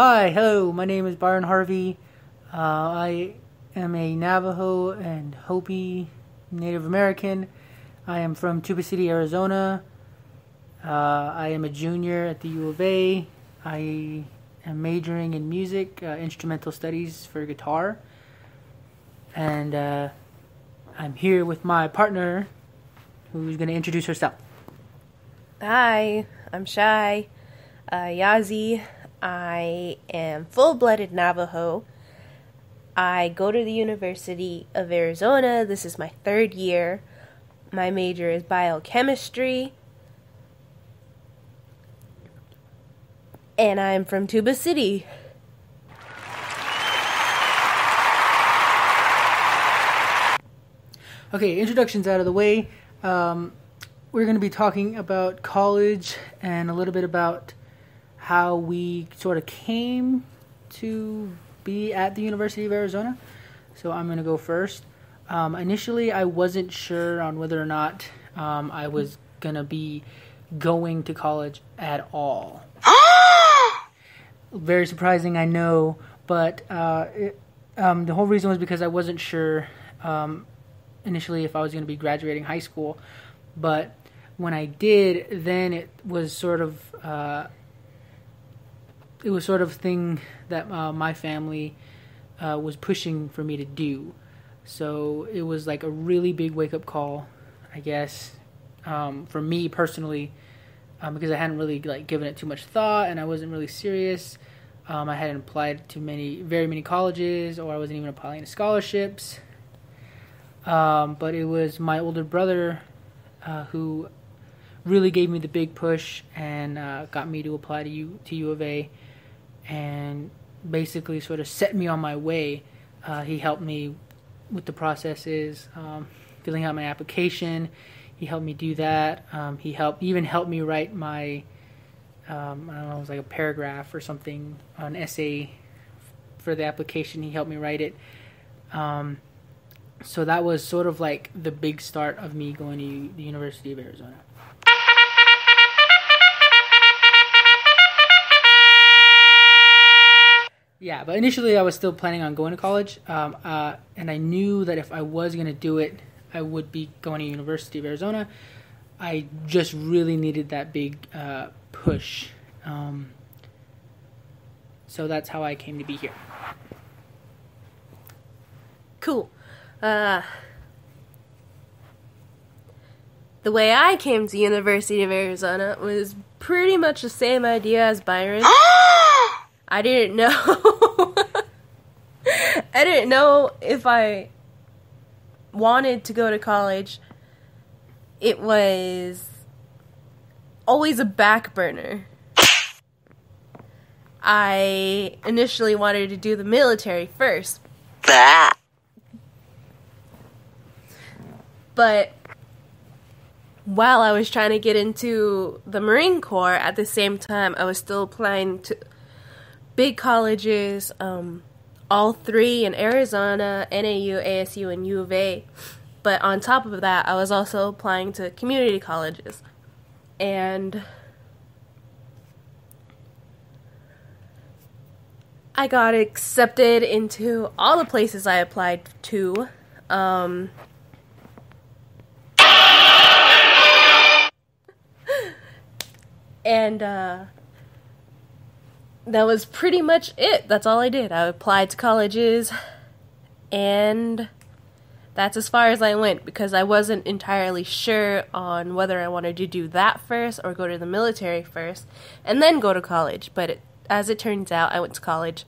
Hello, my name is Byron Harvey. I am a Navajo and Hopi Native American. I am from Tuba City, Arizona. I am a junior at the U of A. I am majoring in music, instrumental studies for guitar. And I'm here with my partner, who's going to introduce herself. Hi, I'm Chy, Yazi. I am full-blooded Navajo. I go to the University of Arizona. This is my third year. My major is biochemistry. And I'm from Tuba City. Okay, introductions out of the way. We're going to be talking about college and a little bit about how we sort of came to be at the University of Arizona. So I'm going to go first. Initially, I wasn't sure on whether or not I was going to be going to college at all. Very surprising, I know, but the whole reason was because I wasn't sure initially if I was going to be graduating high school. But when I did, then it was sort of thing that my family was pushing for me to do. So it was like a really big wake-up call, I guess, for me personally, because I hadn't really given it too much thought, and I wasn't really serious. I hadn't applied to very many colleges, or I wasn't even applying to scholarships. But it was my older brother who really gave me the big push and got me to apply to U of A, and basically sort of set me on my way. He helped me with the processes, filling out my application. He helped me do that. He even helped me write my, I don't know, it was like a paragraph or something, an essay for the application. He helped me write it. So that was sort of like the big start of me going to the University of Arizona. Yeah, but initially I was still planning on going to college, and I knew that if I was going to do it, I would be going to University of Arizona. I just really needed that big push. So that's how I came to be here. Cool. The way I came to University of Arizona was pretty much the same idea as Byron. I didn't know. I didn't know if I wanted to go to college. It was always a back burner. I initially wanted to do the military first. But while I was trying to get into the Marine Corps, at the same time, I was still applying to big colleges, all three in Arizona, NAU, ASU, and U of A. But on top of that, I was also applying to community colleges. And I got accepted into all the places I applied to. And that was pretty much it. That's all I did. I applied to colleges, and that's as far as I went, because I wasn't entirely sure on whether I wanted to do that first or go to the military first and then go to college. But as it turns out, I went to college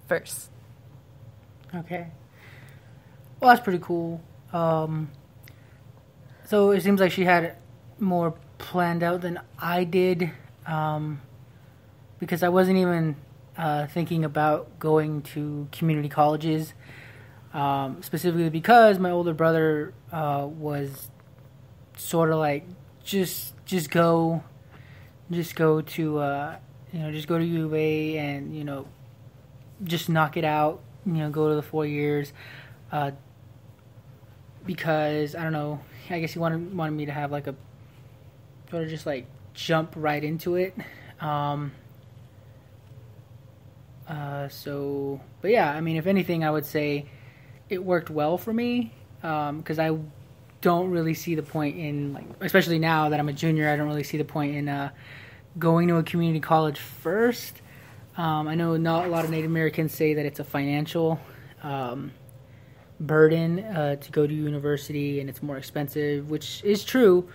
first. Okay. Well, that's pretty cool. So it seems like she had it more planned out than I did, because I wasn't even thinking about going to community colleges, specifically because my older brother was sort of like, just go to just go to U of A and just knock it out, go to the 4 years, because I don't know, I guess he wanted me to have like a sort of just like jump right into it. But yeah, I mean, if anything, I would say it worked well for me, because I don't really see the point in, like, especially now that I'm a junior, I don't really see the point in going to a community college first. I know not a lot of Native Americans say that it's a financial burden to go to university, and it's more expensive, which is true.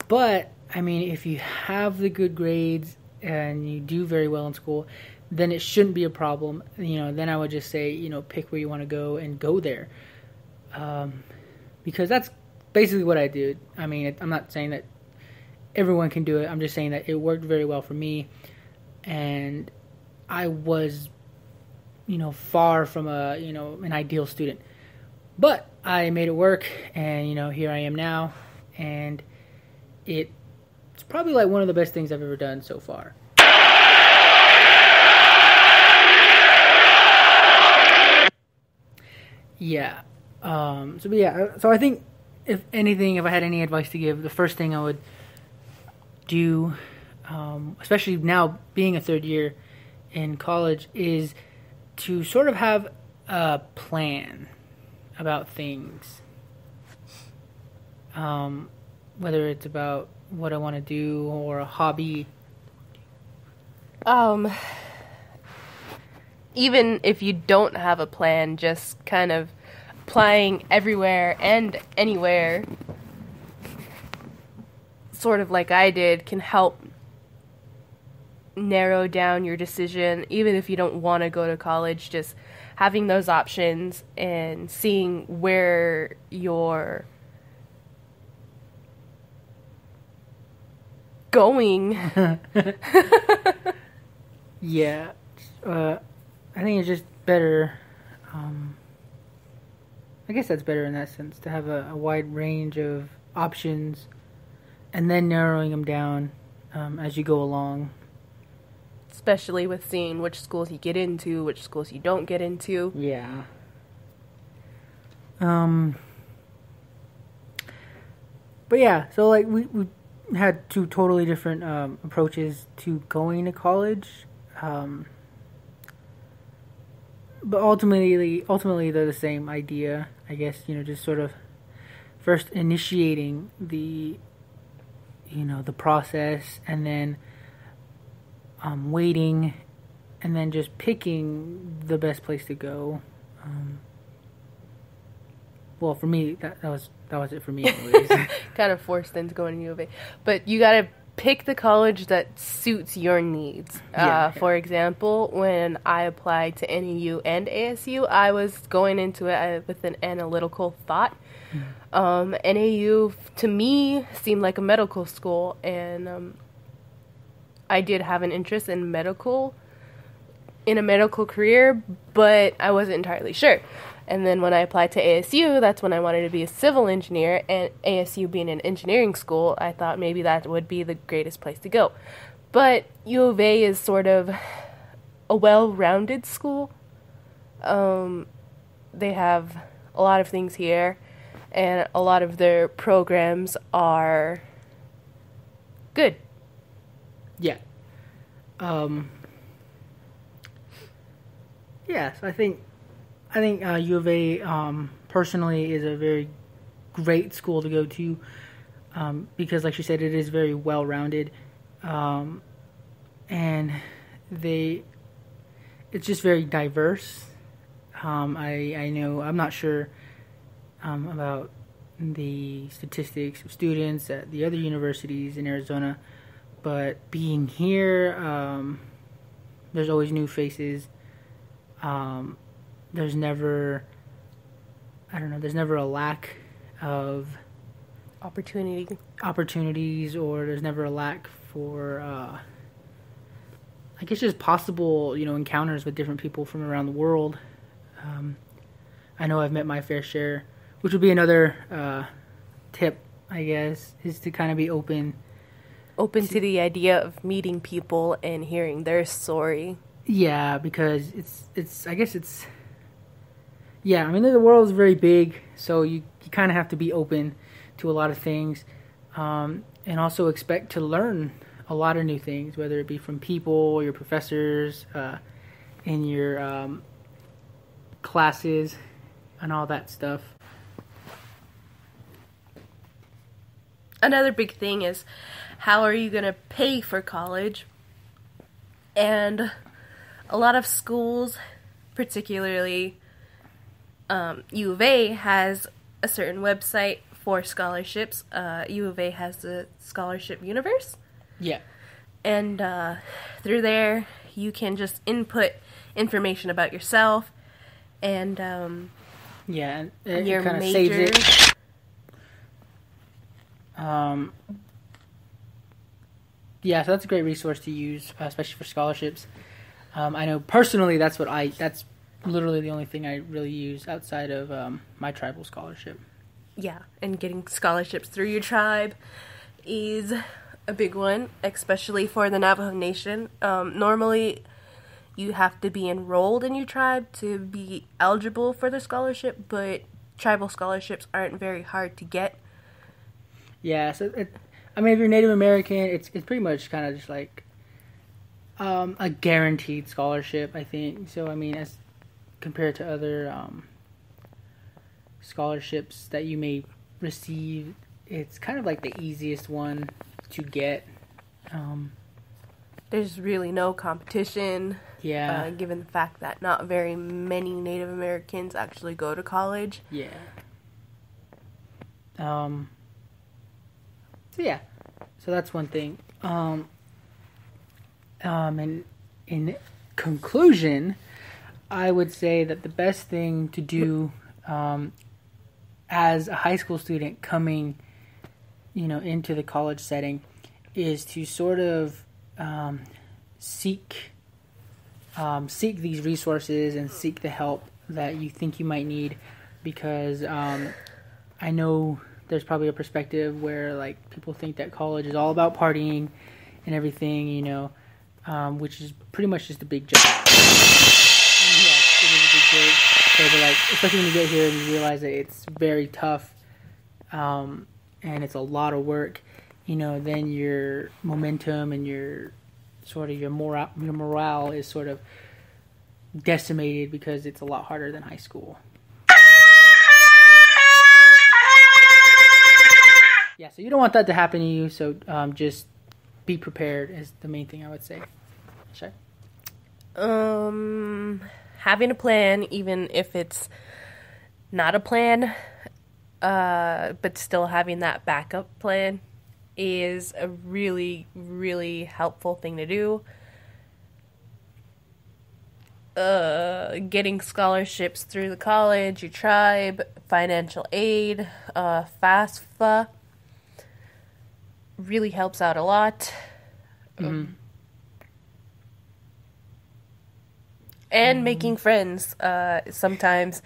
But I mean, if you have the good grades and you do very well in school, then it shouldn't be a problem. Then I would just say, pick where you want to go and go there, because that's basically what I did. I mean, I'm not saying that everyone can do it. I'm just saying that it worked very well for me, and I was, far from an ideal student. But I made it work, and, here I am now, and it's probably like one of the best things I've ever done so far. Yeah. So I think, if anything, if I had any advice to give, the first thing I would do, especially now being a third year in college, is to sort of have a plan about things. Whether it's about what I want to do or a hobby. Even if you don't have a plan, just kind of applying everywhere and anywhere, sort of like I did, can help narrow down your decision. Even if you don't want to go to college, just having those options and seeing where you're going. Yeah. I think it's just better, I guess that's better in that sense, to have a wide range of options and then narrowing them down as you go along. Especially with seeing which schools you get into, which schools you don't get into. Yeah. But yeah, so like we had two totally different approaches to going to college. But ultimately they're the same idea, I guess, just sort of first initiating the process, and then waiting, and then just picking the best place to go. Well, for me, that was it for me anyways. Kind of forced into going to U of A. But you gotta pick the college that suits your needs. For example, when I applied to NAU and ASU, I was going into it with an analytical thought. NAU, to me, seemed like a medical school, and I did have an interest in a medical career, but I wasn't entirely sure. And then when I applied to ASU, that's when I wanted to be a civil engineer, and ASU being an engineering school, I thought maybe that would be the greatest place to go. But U of A is sort of a well-rounded school. They have a lot of things here, and a lot of their programs are good. Yeah. Yeah, so I think U of A, personally, is a very great school to go to, because, like she said, it is very well-rounded, and it's just very diverse. I know, I'm not sure about the statistics of students at the other universities in Arizona, but being here, there's always new faces. There's never a lack of opportunities, or there's never a lack for, I guess, just possible, encounters with different people from around the world. I know I've met my fair share, which would be another tip, I guess, is to kind of be open to the idea of meeting people and hearing their story. Yeah, because yeah, I mean, the world is very big, so you kind of have to be open to a lot of things, and also expect to learn a lot of new things, whether it be from people, your professors, in your classes and all that stuff. Another big thing is, how are you going to pay for college? And a lot of schools, particularly U of A, has a certain website for scholarships. U of A has the Scholarship Universe. Yeah. And through there, you can just input information about yourself and yeah, and your it kind of major. saves it. Yeah, so that's a great resource to use, especially for scholarships. I know personally that's literally the only thing I really use outside of my tribal scholarship. Yeah, and getting scholarships through your tribe is a big one, especially for the Navajo Nation. Normally, you have to be enrolled in your tribe to be eligible for the scholarship, but tribal scholarships aren't very hard to get. Yeah, so I mean, if you're Native American, it's pretty much kind of just like a guaranteed scholarship, I think. So, I mean, as compared to other scholarships that you may receive, it's kind of like the easiest one to get. There's really no competition. Yeah. Given the fact that not very many Native Americans actually go to college. Yeah. So yeah, so that's one thing. And in conclusion, I would say that the best thing to do as a high school student coming, into the college setting, is to sort of seek these resources and seek the help that you think you might need, because I know there's probably a perspective where like people think that college is all about partying and everything, which is pretty much just a big joke. And yes, it is a big joke. So, but like, especially when you get here and you realize that it's very tough, and it's a lot of work, then your momentum and your morale is sort of decimated because it's a lot harder than high school. Yeah, so you don't want that to happen to you, so just be prepared is the main thing I would say. Shay? Having a plan, even if it's not a plan, but still having that backup plan is a really, really helpful thing to do. Getting scholarships through the college, your tribe, financial aid, FAFSA really helps out a lot. Mm-hmm. And making friends. Sometimes,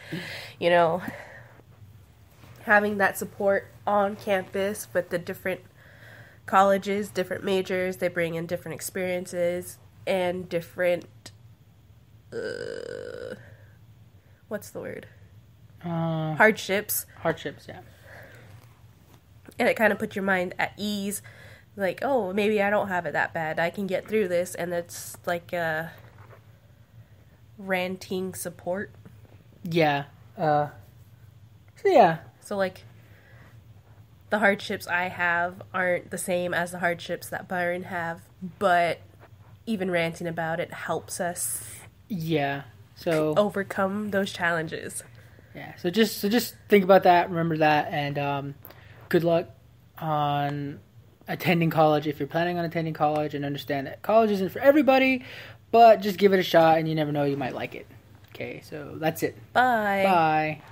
having that support on campus with the different colleges, different majors, they bring in different experiences and different, what's the word? Hardships. Hardships, yeah. And it kind of puts your mind at ease. Like, oh, maybe I don't have it that bad. I can get through this. And it's like a ranting support. Yeah. So, yeah. So, like, the hardships I have aren't the same as the hardships that Byron have. But even ranting about it helps us overcome those challenges. Yeah. So just think about that. Remember that. And good luck on attending college if you're planning on attending college, and understand that college isn't for everybody, but just give it a shot and you never know, you might like it. Okay, so that's it. Bye. Bye.